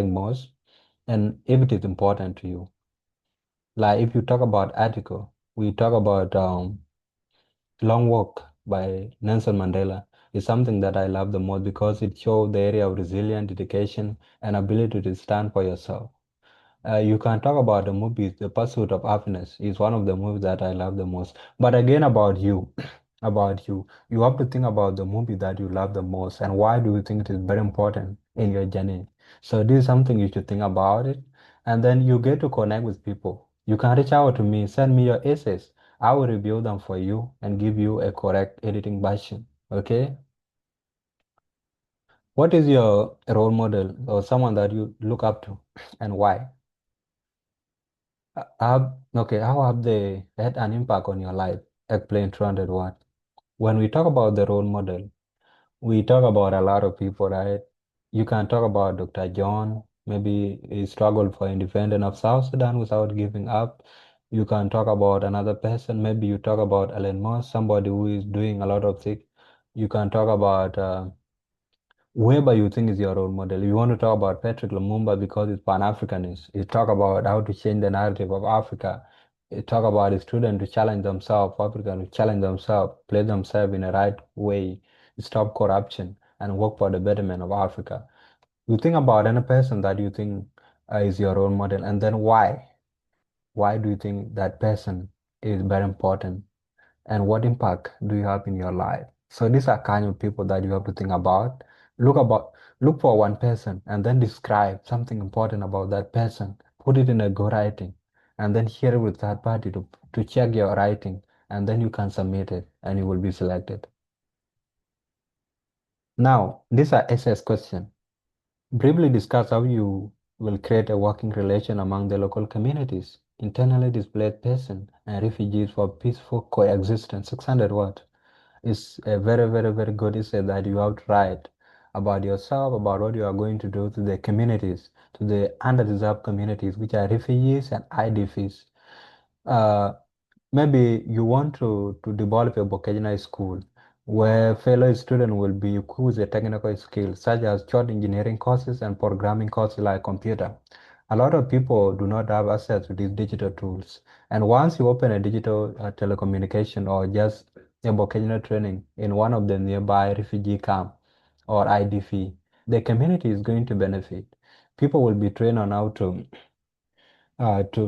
most, and if it is important to you. Like if you talk about article, we talk about Long Walk by Nelson Mandela is something that I love the most because it shows the area of resilience, dedication, and ability to stand for yourself. You can talk about the movies. The Pursuit of Happiness is one of the movies that I love the most. But again, about you, about you have to think about the movie that you love the most and why do you think it is very important in your journey. So this is something you should think about it, and then you get to connect with people. You can reach out to me, send me your essays. I will review them for you and give you a correct editing version. Okay? What is your role model or someone that you look up to and why? How have they had an impact on your life? Explain 200 what? When we talk about the role model, we talk about a lot of people, right? You can talk about Dr. John, maybe he struggled for independence of South Sudan without giving up. You can talk about another person, maybe you talk about Elon Musk, somebody who is doing a lot of things. You can talk about whoever you think is your role model. You want to talk about Patrick Lumumba because he's Pan-Africanist. You talk about how to change the narrative of Africa. You talk about the students to challenge themselves, Africans to challenge themselves, play themselves in the right way, stop corruption, and work for the betterment of Africa. You think about any person that you think is your role model, and then why? Why do you think that person is very important? And what impact do you have in your life? So these are kind of people that you have to think about. Look about look for one person and then describe something important about that person. Put it in a good writing and then share it with third party to check your writing and then you can submit it and you will be selected. Now, these are SS questions. Briefly discuss how you will create a working relation among the local communities, internally displaced persons and refugees for peaceful coexistence. 600 words. Is a very, very, very good essay that you have to write about yourself, about what you are going to do to the communities, to the underdeserved communities, which are refugees and IDPs. Uh, Maybe you want to develop a vocational school where fellow students will be equipped with a technical skills such as short engineering courses and programming courses like computer. A lot of people do not have access to these digital tools. And once you open a digital telecommunication or just a vocational training in one of the nearby refugee camp or IDP, the community is going to benefit. People will be trained on how to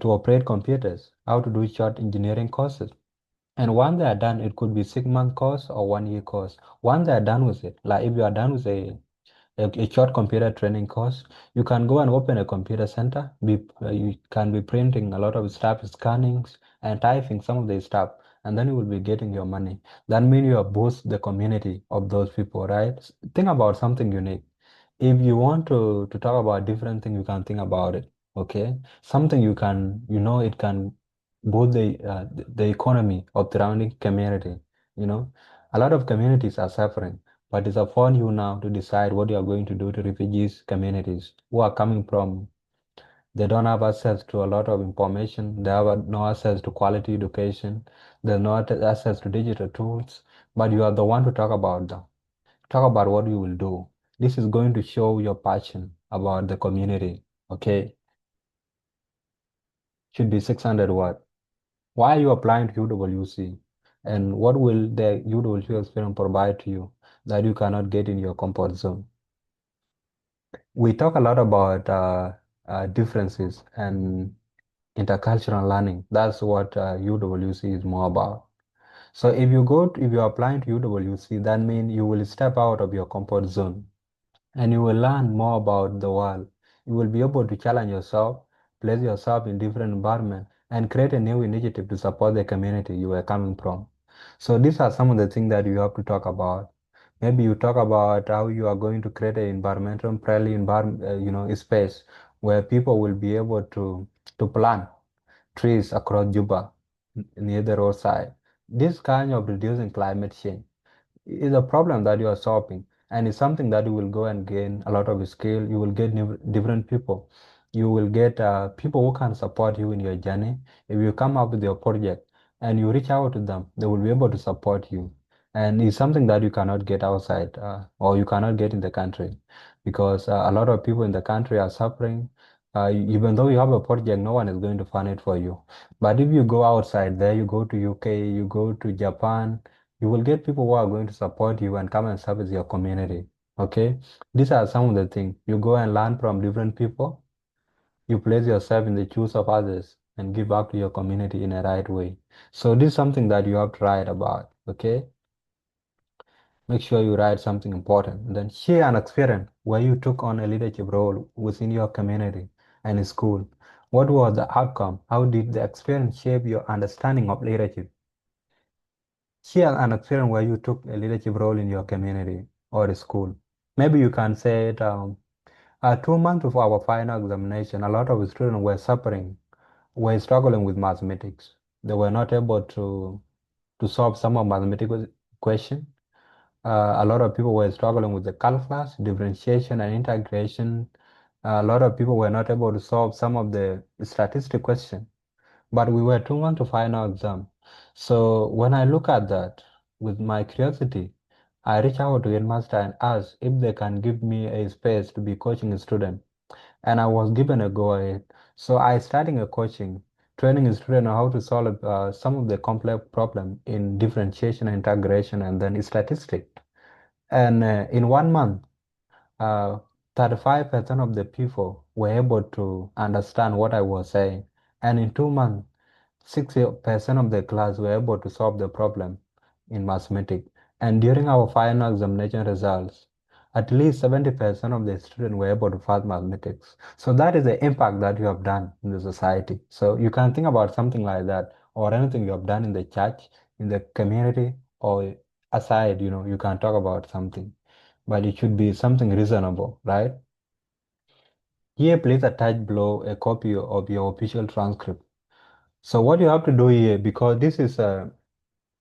operate computers, how to do short engineering courses. And once they are done, it could be 6 month course or 1 year course. Once they are done with it, like if you are done with a short computer training course, you can go and open a computer center. You can be printing a lot of stuff, scanning and typing some of the stuff, and then you will be getting your money. That means you have boost the community of those people, right? Think about something unique. If you want to talk about different things, you can think about it. Okay, something you can, it can boost the economy of the surrounding community. You know, a lot of communities are suffering, but it's upon you now to decide what you are going to do to refugees communities who are coming from. They don't have access to a lot of information. They have no access to quality education. There's no access to digital tools. But you are the one to talk about them. Talk about what you will do. This is going to show your passion about the community. Okay, should be 600 word. Why are you applying to UWC? And what will the UWC experience provide to you that you cannot get in your comfort zone? We talk a lot about differences and intercultural learning. That's what UWC is more about. So if you're applying to UWC, that means you will step out of your comfort zone and you will learn more about the world. You will be able to challenge yourself, place yourself in different environments, and create a new initiative to support the community you are coming from. So these are some of the things that you have to talk about. Maybe you talk about how you are going to create an environmental friendly space where people will be able to plant trees across Juba near the roadside. This kind of reducing climate change is a problem that you are solving, and it's something that you will go and gain a lot of skill. You will get different people. You will get people who can support you in your journey. If you come up with your project and you reach out to them, they will be able to support you. and it's something that you cannot get outside or you cannot get in the country because a lot of people in the country are suffering. Even though you have a project, no one is going to fund it for you. But if you go outside there, you go to UK, you go to Japan, you will get people who are going to support you and come and service your community. Okay, these are some of the things. You go and learn from different people. You place yourself in the shoes of others and give back to your community in a right way. So this is something that you have to write about. Okay, make sure you write something important. Then share an experience where you took on a leadership role within your community and in school. What was the outcome? How did the experience shape your understanding of leadership? Share an experience where you took a leadership role in your community or school. Maybe you can say it, 2 months before our final examination, a lot of students were suffering, were struggling with mathematics. They were not able to solve some of mathematical questions. A lot of people were struggling with the calculus, differentiation, and integration. A lot of people were not able to solve some of the statistic questions, but we were 2 months to final exam. So when I look at that with my curiosity, I reach out to headmaster and ask if they can give me a space to be coaching a student. And I was given a go ahead. So I started a coaching, training a student on how to solve some of the complex problem in differentiation, integration, and then statistics. And in 1 month, uh, 35% of the people were able to understand what I was saying. And in 2 months, 60% of the class were able to solve the problem in mathematics. And during our final examination results, at least 70% of the students were able to pass mathematics. So that is the impact that you have done in the society. So you can think about something like that or anything you have done in the church, in the community, or aside, you can talk about something, but it should be something reasonable, right? Here, please attach below a copy of your official transcript. So what you have to do here, because this is a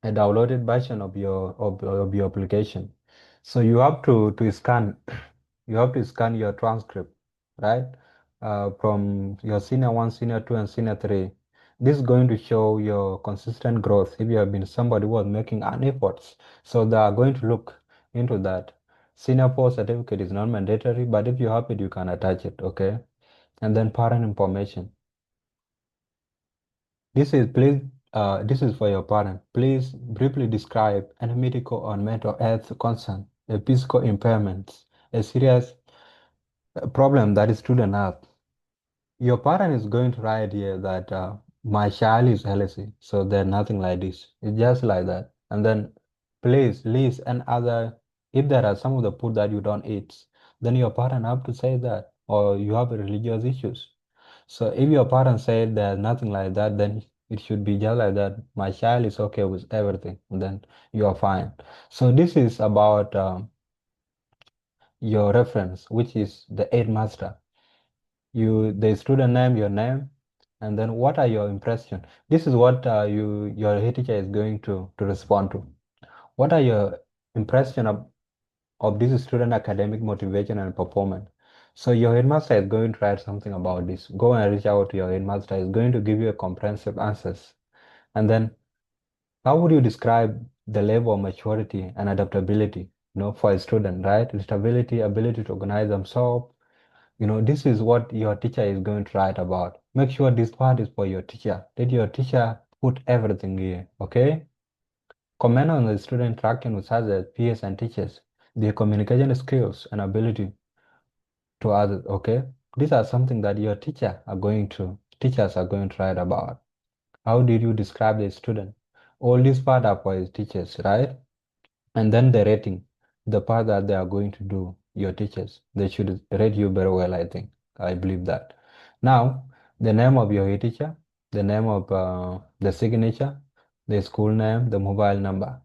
downloaded version of your application, so you have to scan, you have to scan your transcript, right? From your senior one, senior two, and senior three. This is going to show your consistent growth if you have been somebody who was making an efforts. So they are going to look into that. Senior four certificate is not mandatory, but if you have it, you can attach it, okay? And then parent information. This is for your parent. Please briefly describe any medical or mental health concern, a physical impairment, a serious problem that a student has. Your parent is going to write here that my child is healthy, so there's nothing like this. It's just like that. And then please list and other, if there are some of the food that you don't eat, then your parent have to say that, or you have religious issues. So if your parents say there's nothing like that, then it should be just like that. My child is okay with everything, and then you are fine. So this is about your reference, which is the aid master. The student name, your name, and then what are your impression? This is what your head teacher is going to respond to. What are your impression of this student academic motivation and performance? So your headmaster is going to write something about this. Go and reach out to your headmaster. Is going to give you a comprehensive answers. And then how would you describe the level of maturity and adaptability, for a student, right? Stability, ability to organize themselves. This is what your teacher is going to write about. Make sure this part is for your teacher. Let your teacher put everything here, okay? Comment on the student interaction with others, peers, and teachers, their communication skills and ability to others, okay? These are something that your teachers are going to write about. How did you describe the student? All these part are for his teachers, right? And then the rating, the part that they are going to do, your teachers, they should rate you very well, I think. I believe that. Now, the name of your teacher, the name of the signature, the school name, the mobile number.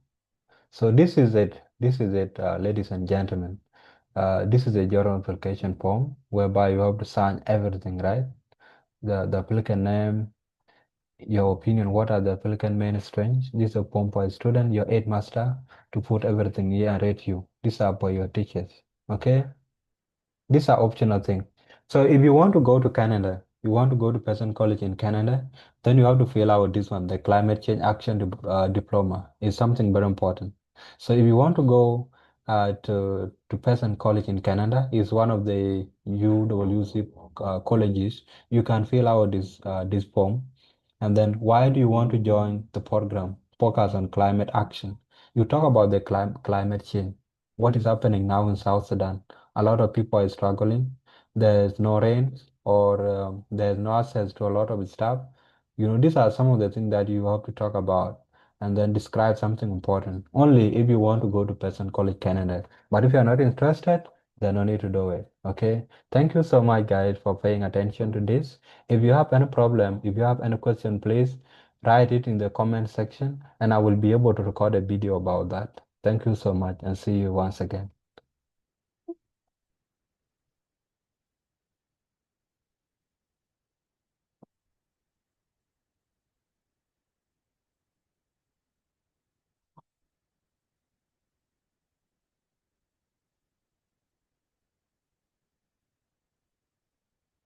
So this is it. This is it, ladies and gentlemen. This is a journal application form whereby you have to sign everything, right? The applicant name, your opinion, what are the applicant main strengths? This is a form for a student, your aid master, to put everything here and rate you. These are for your teachers. Okay? These are optional things. So if you want to go to Canada, you want to go to Person College in Canada, then you have to fill out this one, the climate change action diploma is something very important. So if you want to go to Pearson College in Canada, is one of the UWC colleges. You can fill out this form, and then why do you want to join the program? Focus on climate action. You talk about the climate change. What is happening now in South Sudan? A lot of people are struggling. There's no rain or there's no access to a lot of stuff. These are some of the things that you have to talk about and then describe something important. Only if you want to go to Person College Canada. But if you're not interested, then no need to do it. Okay. Thank you so much, guys, for paying attention to this. If you have any problem, if you have any question, please write it in the comment section and I will be able to record a video about that. Thank you so much and see you once again.